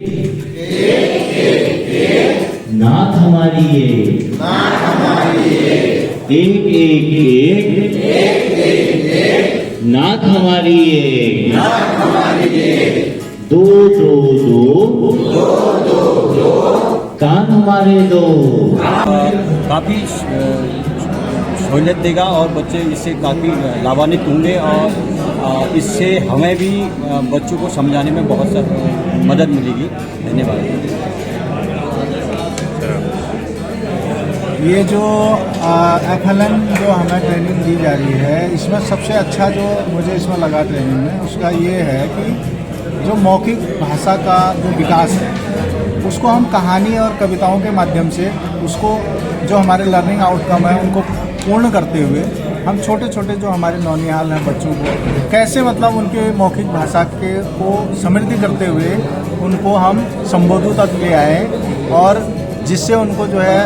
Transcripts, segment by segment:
नाथ हमारी एक, एक एक एक, नाथ हमारी एक, दो दो दो, कान हमारे दो। काफ़ी सहूलियत देगा और बच्चे इससे काफ़ी लाभान्वित होंगे और इससे हमें भी बच्चों को समझाने में बहुत मदद मिलेगी। धन्यवाद। ये जो FLN जो हमें ट्रेनिंग दी जा रही है, इसमें सबसे अच्छा जो मुझे इसमें लगा ट्रेनिंग में उसका ये है कि जो मौखिक भाषा का जो विकास है उसको हम कहानी और कविताओं के माध्यम से उसको जो हमारे लर्निंग आउटकम है उनको पूर्ण करते हुए हम छोटे छोटे जो हमारे नौनिहाल हैं बच्चों को कैसे मतलब उनके मौखिक भाषा के को समृद्धि करते हुए उनको हम संबोधन तक ले आए और जिससे उनको जो है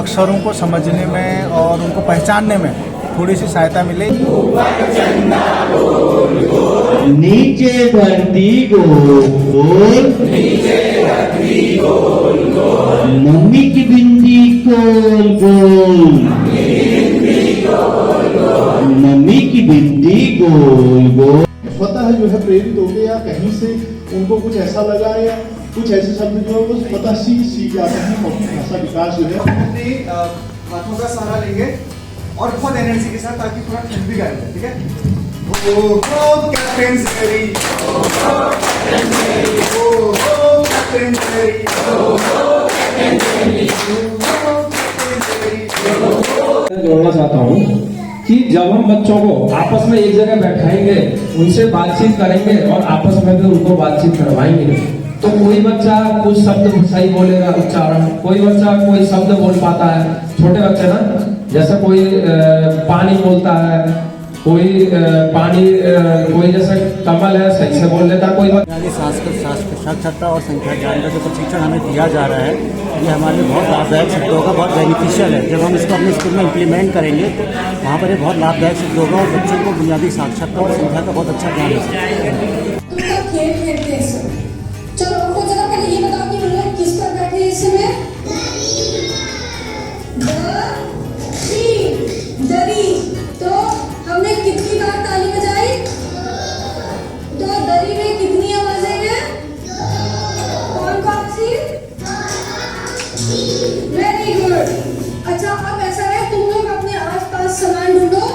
अक्षरों को समझने में और उनको पहचानने में थोड़ी सी सहायता मिले। नीचे धरती गोल, मम्मी की बिंदी गोल गोल, मम्मी की बिंदी गोल गोल। स्वतः जो है प्रेरित हो गए या कहीं से उनको कुछ ऐसा लगा या कुछ ऐसे शब्द जो है वो स्वतः सीख जाते हैं। भाषा विकास जो है अपने हाथों का सहारा लेंगे और बहुत एनर्जी के साथ ताकि थोड़ा ठंड भी गाएंगे। ठीक है, वो कैप्टन सेरी, कैप्टन सेरी, जोड़ना चाहता हूँ कि जब हम बच्चों को आपस में एक जगह बैठाएंगे, उनसे बातचीत करेंगे और आपस में भी उनको बातचीत करवाएंगे, तो कोई बच्चा कुछ शब्द सही बोलेगा उच्चारण, कोई बच्चा कोई शब्द बोल पाता है, छोटे बच्चे ना, जैसे कोई पानी बोलता है, कोई पानी, कोई जैसे कमल है सही से बोल लेता, कोई साक्षरता और संख्या ज्ञान का जो प्रशिक्षण हमें दिया जा रहा है ये हमारे लिए बहुत लाभदायक सिद्ध होगा, बहुत बेनिफिशियल है। जब हम इसको अपने स्कूल में इम्प्लीमेंट करेंगे तो वहाँ पर ये बहुत लाभदायक सिद्ध होगा और बच्चों को बुनियादी साक्षरता और संख्या का बहुत अच्छा ज्ञान हो सकता है। चलो उनको जरा पहले ये बताओ कि उन लोग किस पर बैठे हैं इस समय? दरी। तो हमने कितनी बार ताली बजाई? तो दरी में कितनी आवाजें हैं? कौन कौन सी? Very good. अच्छा, अब ऐसा है तुम लोग अपने आसपास सामान ढूंढो,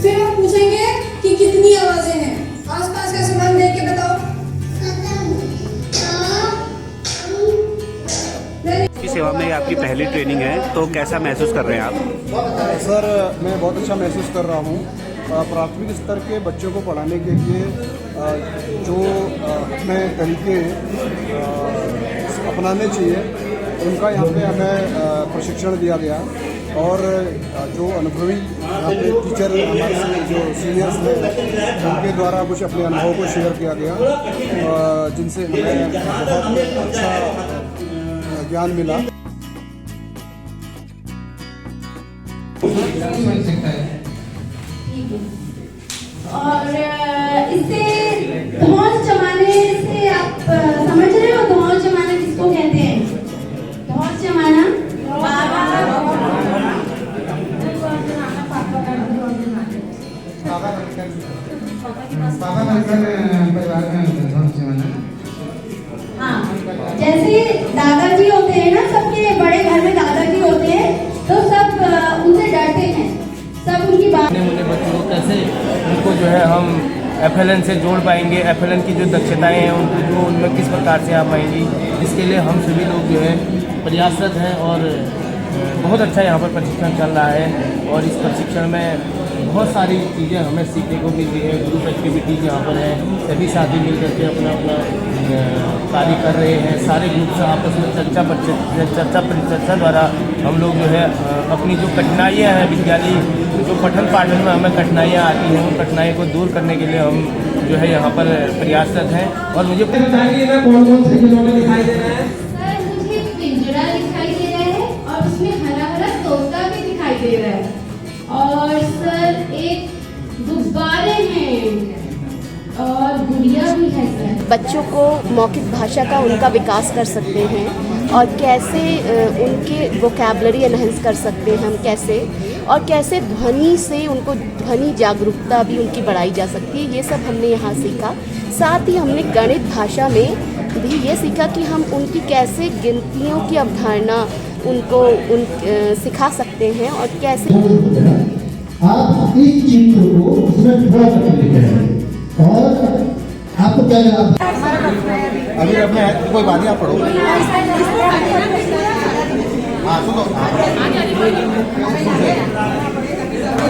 फिर हम पूछेंगे कि कितनी आवाजें हैं। आसपास का सामान देख के बताओ। की सेवा में आपकी पहली ट्रेनिंग है, तो कैसा महसूस कर रहे हैं आप? सर, मैं बहुत अच्छा महसूस कर रहा हूँ। प्राथमिक स्तर के बच्चों को पढ़ाने के लिए जो अपने तरीके अपनाने चाहिए उनका यहाँ पे हमें प्रशिक्षण दिया गया और जो अनुभवी यहाँ पे टीचर हमारे से जो सीनियर्स हैं उनके द्वारा कुछ अपने अनुभव को शेयर किया गया जिनसे हमें बहुत अच्छा ज्ञान मिला। और इससे धौंस जमाने से आप समझ रहे हो? धौंस जमाना किसको कहते हैं? धौंस जमाना हाँ, जैसे दादाजी होते हैं ना, सबके बड़े घर में दादाजी होते हैं तो सब उनसे डरते हैं, सब उनकी बात। मुझे बच्चों को कैसे उनको जो है हम FLN से जोड़ पाएंगे, FLN की जो दक्षताएं हैं उनको जो उनमें किस प्रकार से आ पाएंगी, इसके लिए हम सभी लोग जो है प्रयासरत हैं और बहुत अच्छा यहाँ पर प्रशिक्षण चल रहा है और इस प्रशिक्षण में बहुत सारी चीज़ें हमें सीखने को मिल रही है। ग्रुप एक्टिविटीज़ यहाँ पर है, सभी साथी मिल करके अपना अपना कार्य कर रहे हैं। सारे ग्रुप से आपस में चर्चा परिचर्चा द्वारा हम लोग जो है अपनी जो कठिनाइयाँ हैं विद्यालय जो पठन पाठन में हमें कठिनाइयाँ आती हैं उन कठिनाइयों को दूर करने के लिए हम जो है यहाँ पर प्रयासरत हैं। और मुझे बताइए ना कौन कौन से खिलौने दिखाई दे रहे हैं? सर, मुझे पिंजरा दिखाई दे रहा है और उसमें हरा हरा तोता भी दिखाई दे रहा है और सर एक गुब्बारे हैं और गुड़िया भी है सर। बच्चों को मौखिक भाषा का उनका विकास कर सकते हैं और कैसे उनके वोकैबलरी एनहेंस कर सकते हैं हम कैसे, और कैसे ध्वनि से उनको ध्वनि जागरूकता भी उनकी बढ़ाई जा सकती है, ये सब हमने यहाँ सीखा। साथ ही हमने गणित भाषा में भी ये सीखा कि हम उनकी कैसे गिनतियों की अवधारणा उनको सिखा सकते हैं और कैसे आप इस चित्र को उसमें ड्रॉ करके लेके आएंगे और आपको क्या अभी अपने कोई बात नहीं, आप पढ़ो। हाँ सुनो,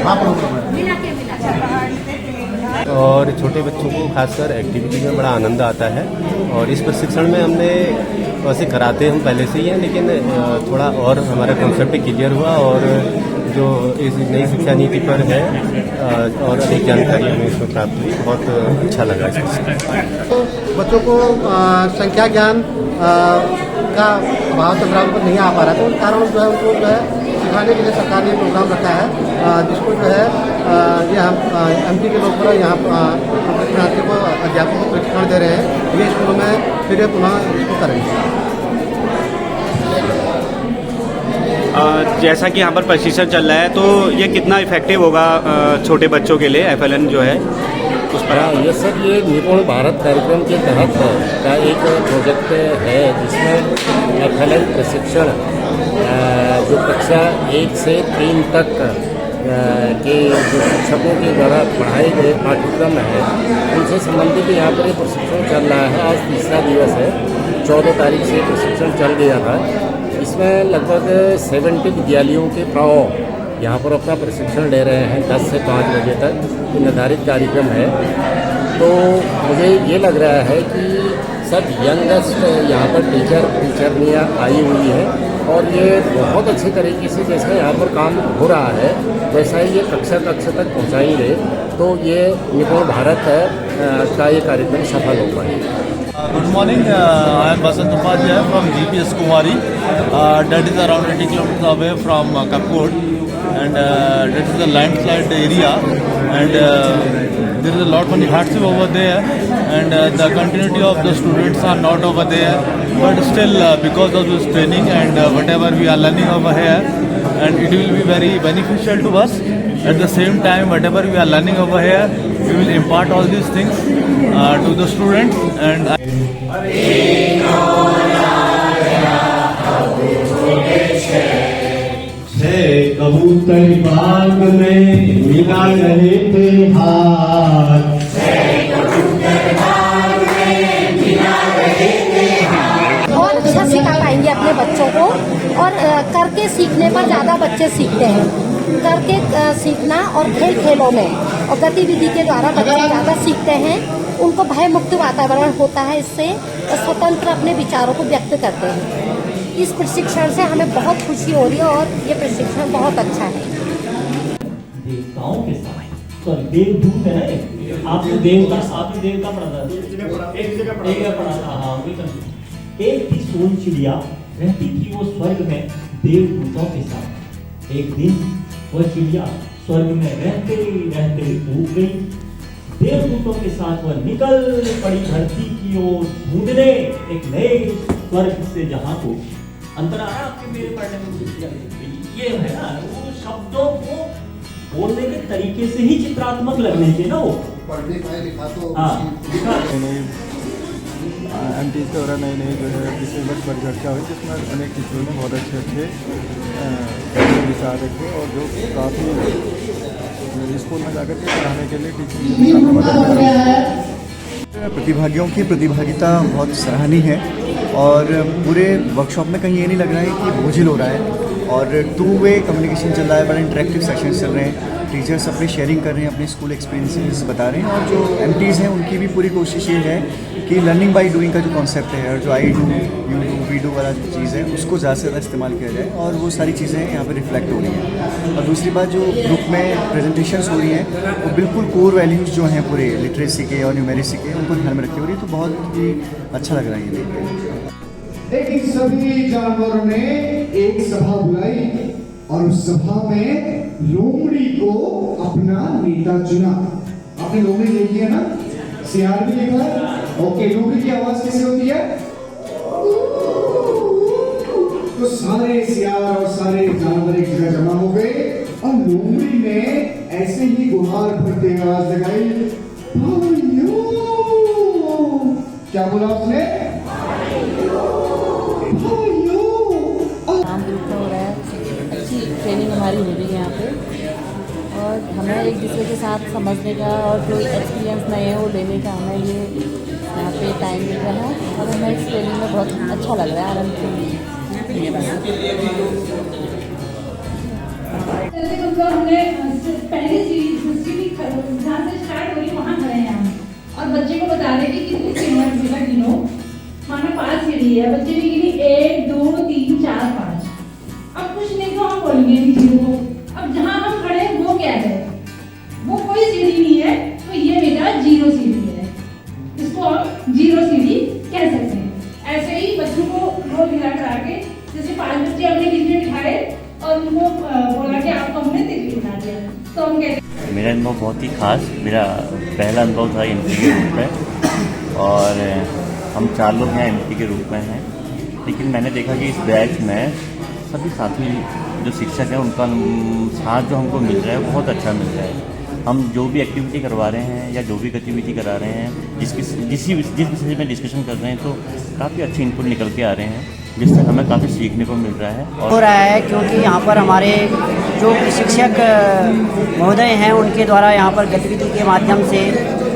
हाँ पढ़ो। और छोटे बच्चों को खासकर एक्टिविटी में बड़ा आनंद आता है और इस प्रशिक्षण में हमने वैसे कराते हम पहले से ही हैं, लेकिन थोड़ा और हमारा कॉन्सेप्ट क्लियर हुआ और जो इस नई शिक्षा नीति पर है और अधिक जानकारी हमें इसमें प्राप्त हुई, बहुत अच्छा लगा इसमें। बच्चों को संख्या ज्ञान का अभाव तंत्राओं पर नहीं आ पा रहा था, उन कारण जो है उनको जो है सिखाने के लिए सरकार ने प्रोग्राम रखा है, जिसको जो है ये हम एमपी के लोग पर यहाँ प्रशिक्षणार्थियों को अध्यापकों को प्रशिक्षण दे रहे हैं। ये स्कूलों में फिर पुनः इसको करेंगे। जैसा कि यहाँ पर प्रशिक्षण चल रहा है तो ये कितना इफेक्टिव होगा छोटे बच्चों के लिए FLN जो है उस पर? ये सब ये निपुण भारत कार्यक्रम के तहत का एक प्रोजेक्ट है जिसमें FLN प्रशिक्षण जो कक्षा 1 से 3 तक के जो शिक्षकों के द्वारा पढ़ाए गए पाठ्यक्रम है उनसे संबंधित यहाँ पर ये प्रशिक्षण चल रहा है। आज तीसरा दिवस है, 14 तारीख से प्रशिक्षण चल गया था। इसमें लगभग 70 विद्यालयों के प्राओ यहाँ पर अपना प्रशिक्षण ले रहे हैं 10 से 5 बजे तक, ये निर्धारित कार्यक्रम है। तो मुझे ये लग रहा है कि सब यंगेस्ट यहाँ पर टीचरनियाँ आई हुई है और ये बहुत अच्छे तरीके से जैसे यहाँ पर काम हो रहा है वैसा ही ये कक्षा तक पहुँचाएंगे तो ये निपुण भारत का ये कार्यक्रम सफल हो पाएगा। Good morning, I am Basant Upadhyay from GPS Kumari, that is around 80 kilometers away from Kapkot, and that is the landslide area, and there is a lot of hardship over there, and the continuity of the students are not over there, but still because of this training and whatever we are learning over here, and it will be very beneficial to us. At the same time, whatever we are learning over here, we will impart all these things to the students, and कबूतर बाग में मिला रहे थे हाथ, बहुत अच्छा सिखा पाएंगे अपने बच्चों को और करके सीखने पर ज़्यादा बच्चे सीखते हैं। करके सीखना और खेलों में और गतिविधि के द्वारा बच्चे ज़्यादा सीखते हैं, उनको भय मुक्त वातावरण होता है, इससे स्वतंत्र अपने विचारों को व्यक्त करते हैं। इस प्रशिक्षण से हमें बहुत खुशी हो रही है और ये प्रशिक्षण बहुत अच्छा है। देवताओं के साथ तो देवदूत है ना, आपने देवता पढ़ा था, एक जगह पढ़ा था। हाँ, एक थी सोन चिड़िया, रहती थी वो स्वर्ग में देवदूतों के साथ। एक दिन वह चिड़िया स्वर्ग में रहते रहते ऊब गई। देवदूतों के साथ वह निकल पड़ी धरती की ओर ढूंढने एक नए स्वर्ग से, जहाँ को अंतर आ रहा आपके मेरे पढ़ने में ये है ना, वो शब्दों को बोलने के तरीके से ही चित्रात्मक लगने के ना, वो पढ़ने का लिखा तो MT के और नए जो है पिछले वर्ष परिचर्चा हुई जिसमें अनेक टीचरों ने बहुत अच्छे विचार रखे और जो काफ़ी स्कूल में जाकर के पढ़ाने के लिए टीचिंग। प्रतिभागियों की प्रतिभागिता बहुत सराहनीय है और पूरे वर्कशॉप में कहीं ये नहीं लग रहा है कि बोझिल हो रहा है और 2 वे कम्युनिकेशन चल रहा है, बड़े इंटरेक्टिव सेशंस चल रहे हैं। टीचर्स अपनी शेयरिंग कर रहे हैं, अपने स्कूल एक्सपीरियंसेस बता रहे हैं और जो MTs हैं उनकी भी पूरी कोशिश ये है कि लर्निंग बाय डूइंग का जो कॉन्सेप्ट है और जो I do, you do, we do वाला जो चीज़ है उसको ज़्यादा से ज़्यादा इस्तेमाल किया जाए और वो सारी चीज़ें यहाँ पर रिफ्लेक्ट हो रही हैं। और दूसरी बात जो ग्रुप में प्रेजेंटेशंस हो रही हैं वो बिल्कुल कोर वैल्यूज़ जो हैं पूरे लिटरेसी के और न्यूमेरिसी के उनको ध्यान में रखते हो रही है, तो बहुत ही अच्छा लग रहा है ये देख के। लेकिन सभी जानवरों ने एक सभा बुलाई और उस सभा में लोमड़ी को अपना नेता चुना। आपने लोमड़ी देखी है ना, सियार भी देखा है ओके, लोमड़ी की आवाज कैसे होती है? तो सारे सियार और सारे जानवर एक जगह जमा हो गए और लोमड़ी ने ऐसे ही गुहार भरते आवाज लगाई, भाइयों। क्या बोला उसने? काम ग्रुप हो रहा है, अच्छी ट्रेनिंग हमारी हो रही है यहाँ पे और हमें एक दूसरे के साथ समझने का और जो एक्सपीरियंस नए है वो लेने का हमें ये यहाँ पे टाइम मिल रहा है और हमें इस ट्रेनिंग में बहुत अच्छा लग रहा है आनंद के हमने पहली चीज जहाँ से स्टार्ट हो रही वहाँ खड़े हैं हम और बच्चे को बता रहे कि कितनी सीढ़ियाँ बेटा गिनो, मानो 5 सीढ़ी है, बच्चे ने गिनी 1 2 3 4 5। अब कुछ नहीं तो हम बोलेंगे चीजों को, अब जहाँ हम खड़े हैं वो क्या है, वो कोई सीढ़ी नहीं है, तो ये बेटा 0 सीढ़ी है, इसको हम 0 सीढ़ी कह सकते हैं। ऐसे ही बच्चों को रोल मिला करा के जैसे 5 बच्चे अपने बीच में बिठाए और उनको बोला कि आपको हमने तितली बना दिया, तो हम कहते हैं। मेरा अनुभव बहुत ही खास, मेरा पहला अनुभव था एमपी के रूप में और हम 4 लोग यहाँ एमपी के रूप में हैं, लेकिन मैंने देखा कि इस बैच में सभी साथी जो शिक्षक हैं उनका साथ जो हमको मिल रहा है बहुत अच्छा मिल रहा है। हम जो भी एक्टिविटी करवा रहे हैं या जो भी गतिविधि करा रहे हैं, जिस विषय में डिस्कशन कर रहे हैं, तो काफ़ी अच्छे इनपुट निकल के आ रहे हैं, जिससे हमें काफ़ी सीखने को मिल रहा है। हो रहा है क्योंकि यहाँ पर हमारे जो शिक्षक महोदय हैं उनके द्वारा यहाँ पर गतिविधि के माध्यम से,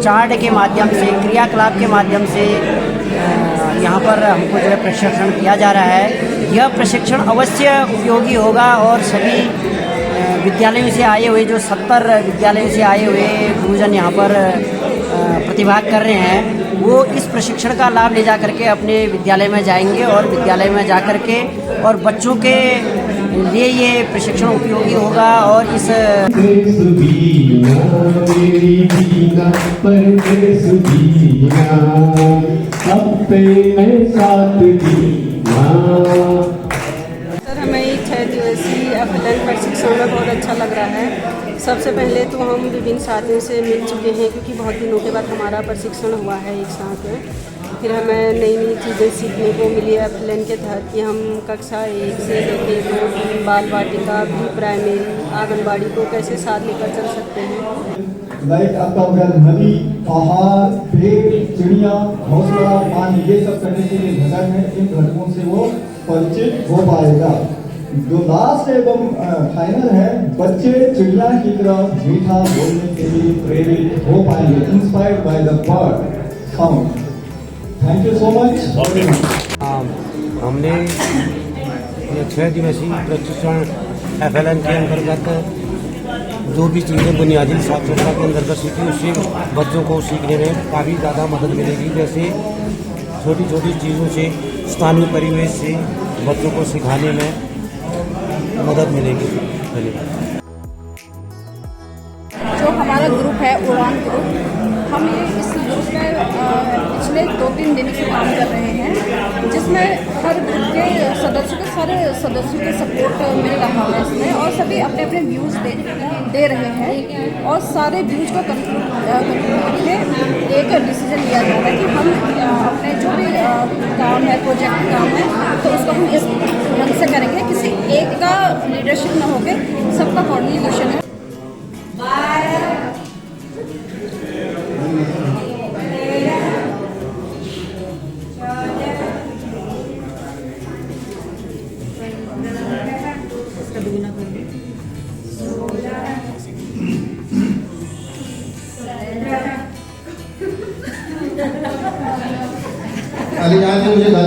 चार्ट के माध्यम से, क्रियाकलाप के माध्यम से यहाँ पर हमको जो है प्रशिक्षण दिया जा रहा है। यह प्रशिक्षण अवश्य उपयोगी होगा और सभी विद्यालयों से आए हुए जो 70 विद्यालयों से आए हुए गुरुजन यहाँ पर प्रतिभाग कर रहे हैं, वो इस प्रशिक्षण का लाभ ले जा करके अपने विद्यालय में जाएंगे और विद्यालय में जा करके और बच्चों के लिए ये प्रशिक्षण उपयोगी होगा और इस सर हमें 6 दिवसीय एफएलएन प्रशिक्षण में बहुत अच्छा लग रहा है। सबसे पहले तो हम विभिन्न साथियों से मिल चुके हैं क्योंकि बहुत दिनों के बाद हमारा प्रशिक्षण हुआ है एक साथ में। फिर हमें नई नई चीज़ें सीखने को मिली एफएलएन के तहत कि हम कक्षा 1 से लेकर 2 3 बाल वाटिका, प्री प्राइमरी, आंगनबाड़ी को कैसे साथ लेकर चल सकते हैं। लाइक आपका उधर नदी, पहाड़, पेड़, चिड़िया, घोंसला, पानी, ये सब करने के लिए घटक है, इन घटकों से वो परिचित हो पाएगा। जो लास्ट एवं फाइनल है, बच्चे चिड़िया की तरह मीठा बोलने के लिए प्रेरित हो पाएंगे, inspired by the bird sound. Thank you so much. हमने 6 दिवसीय प्रशिक्षण एफएलएन के अंतर्गत जो भी चीज़ें बुनियादी साक्षरता के अंतर्गत सीखी, उससे बच्चों को सीखने में काफ़ी ज़्यादा मदद मिलेगी। जैसे छोटी छोटी चीज़ों से, स्थानीय परिवेश से बच्चों को सिखाने में मदद मिलेगी। जो हमारा ग्रुप है उड़ान ग्रुप, हम ये इस ग्रुप में पिछले 2-3 दिन से काम कर रहे हैं, जिसमें हर ग्रुप के सदस्य को सारे सदस्यों के सपोर्ट मिल रहा है इसमें और सभी अपने अपने व्यूज़ दे रहे हैं और सारे व्यूज़ को कंक्लूड करके एक डिसीजन लिया जा रहा है कि हम अपने जो भी काम है, प्रोजेक्ट काम है, तो उसको हम इस ढंग से करेंगे, किसी एक का लीडरशिप न होकर सबका कोऑर्डिनेशन है।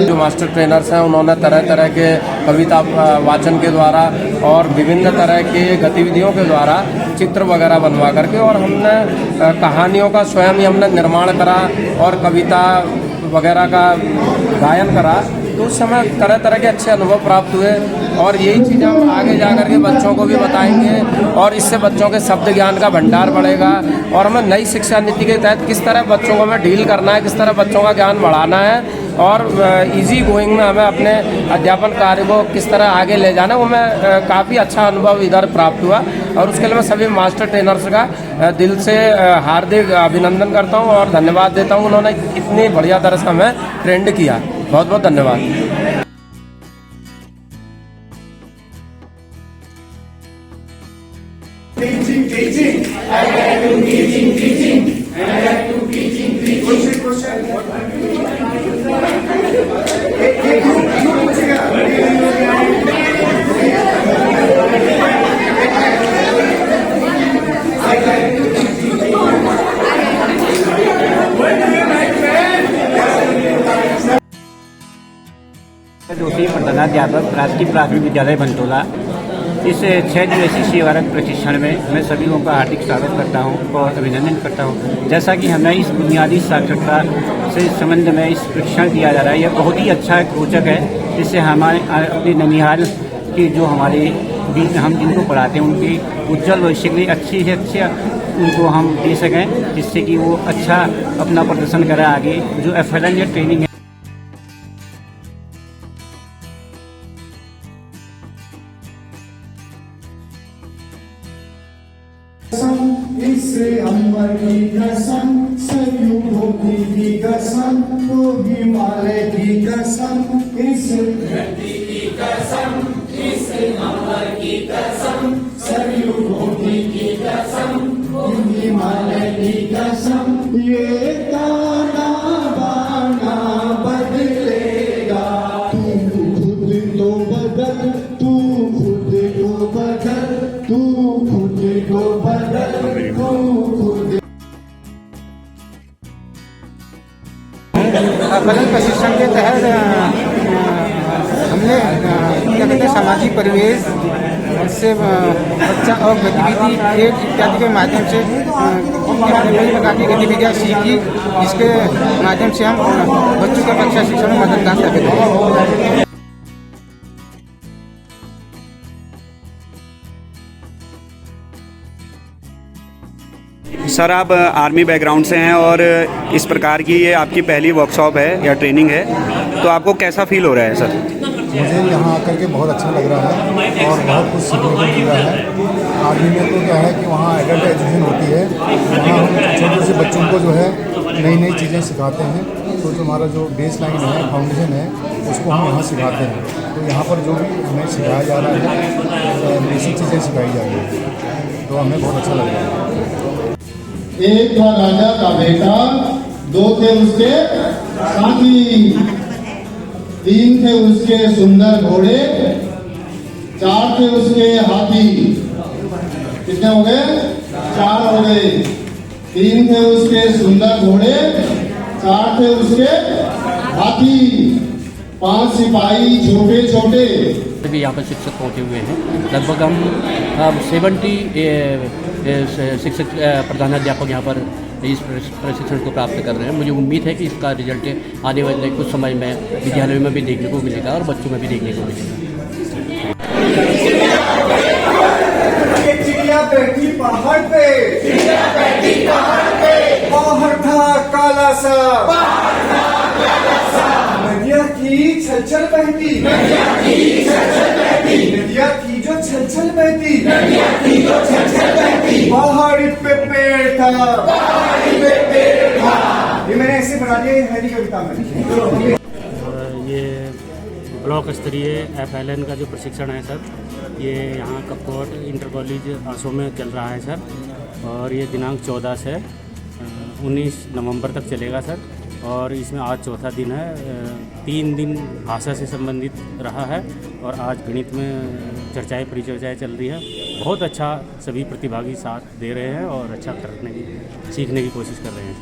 जो मास्टर ट्रेनर्स हैं उन्होंने तरह तरह के कविता वाचन के द्वारा और विभिन्न तरह के गतिविधियों के द्वारा चित्र वगैरह बनवा करके और हमने कहानियों का स्वयं ही हमने निर्माण करा और कविता वगैरह का गायन करा, तो उस समय तरह तरह के अच्छे अनुभव प्राप्त हुए और यही चीज़ हम आगे जा कर के बच्चों को भी बताएंगे और इससे बच्चों के शब्द ज्ञान का भंडार बढ़ेगा और हमें नई शिक्षा नीति के तहत किस तरह बच्चों को हमें डील करना है, किस तरह बच्चों का ज्ञान बढ़ाना है, और इजी गोइंग में हमें अपने अध्यापन कार्य को किस तरह आगे ले जाना, वो मैं काफ़ी अच्छा अनुभव इधर प्राप्त हुआ। और उसके लिए मैं सभी मास्टर ट्रेनर्स का दिल से हार्दिक अभिनंदन करता हूँ और धन्यवाद देता हूँ। उन्होंने इतनी बढ़िया तरह से हमें ट्रेंड किया। बहुत बहुत धन्यवाद। जोशी प्रधानाध्यापक राजकीय प्राथमिक विद्यालय भंटोला। इस 6 दिवसीय सेवारत प्रशिक्षण में मैं सभी लोगों का हार्दिक स्वागत करता हूं और अभिनंदन करता हूं। जैसा कि हमें इस बुनियादी साक्षरता से संबंध में इस प्रशिक्षण दिया जा रहा है, यह बहुत ही अच्छा रोचक है। इससे हमारे अपने ननिहाल की जो हमारे बीच हम जिनको पढ़ाते हैं उनकी उज्जवल भविष्य के लिए अच्छी से अच्छे उनको हम दे सकें, जिससे कि वो अच्छा अपना प्रदर्शन करें आगे। जो FLN या ट्रेनिंग है इससे अंबर की कसम, सरयुगों की कसम, तो हिमालय की कसम, इस धरती की कसम, इस अंबर की कसम, सरयुगों की कसम, तो हिमालय की कसम। ये ताना बाना बदलेगा, तू खुद तो बदल, तू खुद को बदल, तू खुद को बदल, तू खुद। FLN प्रशिक्षण के तहत हमने क्या कहते हैं सामाजिक परिवेश से बच्चा और गतिविधि खेल इत्यादि के माध्यम से कई प्रकार की गतिविधियाँ सीखी, जिसके माध्यम से हम बच्चों के कक्षा शिक्षण में मददगार साबित हुए। सर, आप आर्मी बैकग्राउंड से हैं और इस प्रकार की ये आपकी पहली वर्कशॉप है या ट्रेनिंग है, तो आपको कैसा फील हो रहा है सर? मुझे यहाँ आकर के बहुत अच्छा लग रहा है और बहुत कुछ सीखने को मिल रहा है। आर्मी में तो क्या है कि वहाँ एडल्ट एजुकेशन होती है, वहाँ हम छोटे से बच्चों को जो है नई नई चीज़ें सिखाते हैं। तो जो हमारा जो बेस लाइन है, फाउंडेशन है, उसको हम यहाँ सिखाते हैं। तो यहाँ पर जो भी हमें सिखाया जा रहा है, बेसिक चीज़ें सिखाई जा रही है, तो हमें बहुत अच्छा लग रहा है। एक था राजा का बेटा, 2 थे उसके साथी, 3 थे उसके सुंदर घोड़े, 4 थे उसके हाथी। कितने हो गए? 4 हो गए। 3 थे उसके सुंदर घोड़े, 4 थे उसके हाथी, 5 सिपाही छोटे छोटे। भी यहाँ पर शिक्षक पहुँचे हुए हैं। लगभग हम 70 शिक्षक प्रधानाध्यापक यहाँ पर इस प्रशिक्षण को प्राप्त कर रहे हैं। मुझे उम्मीद है कि इसका रिजल्ट आने वाले कुछ समय में विद्यालयों में भी देखने को मिलेगा और बच्चों में भी देखने को मिलेगा। चिड़िया बैठी पहाड़ पे, चिड़िया बैठी पहाड़ पे, पहाड़ था काला सा, नदिया की छलछल बहती, नदिया की छलछल बहती, नदिया की जो छलछल बहती, नदिया की जो छलछल बहती, पहाड़ी पे पेड़ था, पहाड़ी पे पेड़ था। ये मैंने ऐसे बना दिया, है कविता में। ये ब्लॉक स्तरीय FLN का जो प्रशिक्षण है सर, ये यहाँ कपकोट इंटर कॉलेज आसो में चल रहा है सर, और ये दिनांक 14 से 19 नवंबर तक चलेगा सर। और इसमें आज चौथा दिन है। 3 दिन भाषा से संबंधित रहा है और आज गणित में चर्चाएं परिचर्चाएं चल रही है। बहुत अच्छा सभी प्रतिभागी साथ दे रहे हैं और अच्छा करने की सीखने की कोशिश कर रहे हैं।